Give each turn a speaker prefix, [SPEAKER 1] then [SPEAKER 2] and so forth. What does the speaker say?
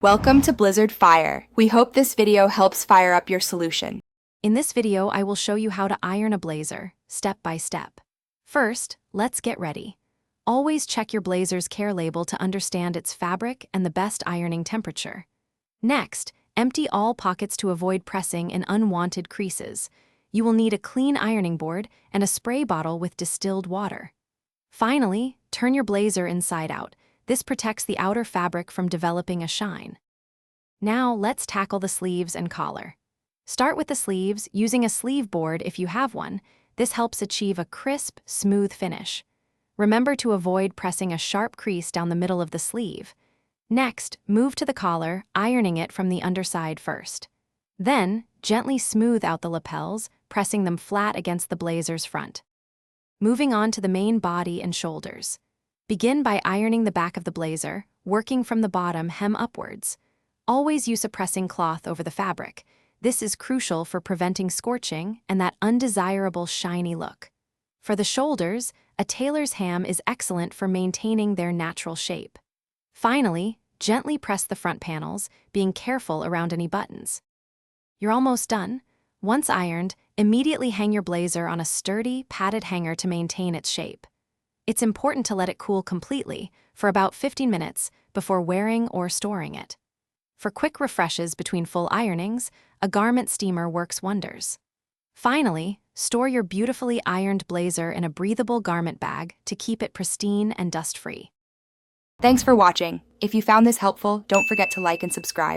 [SPEAKER 1] Welcome to Blizzard Fire. We hope this video helps fire up your solution.
[SPEAKER 2] In this video, I will show you how to iron a blazer, step by step. First, let's get ready. Always check your blazer's care label to understand its fabric and the best ironing temperature. Next, empty all pockets to avoid pressing in unwanted creases. You will need a clean ironing board and a spray bottle with distilled water. Finally, turn your blazer inside out. This protects the outer fabric from developing a shine. Now, let's tackle the sleeves and collar. Start with the sleeves, using a sleeve board if you have one. This helps achieve a crisp, smooth finish. Remember to avoid pressing a sharp crease down the middle of the sleeve. Next, move to the collar, ironing it from the underside first. Then, gently smooth out the lapels, pressing them flat against the blazer's front. Moving on to the main body and shoulders. Begin by ironing the back of the blazer, working from the bottom hem upwards. Always use a pressing cloth over the fabric. This is crucial for preventing scorching and that undesirable shiny look. For the shoulders, a tailor's ham is excellent for maintaining their natural shape. Finally, gently press the front panels, being careful around any buttons. You're almost done. Once ironed, immediately hang your blazer on a sturdy, padded hanger to maintain its shape. It's important to let it cool completely for about 15 minutes before wearing or storing it. For quick refreshes between full ironings, a garment steamer works wonders. Finally, store your beautifully ironed blazer in a breathable garment bag to keep it pristine and dust-free.
[SPEAKER 1] Thanks for watching. If you found this helpful, don't forget to like and subscribe.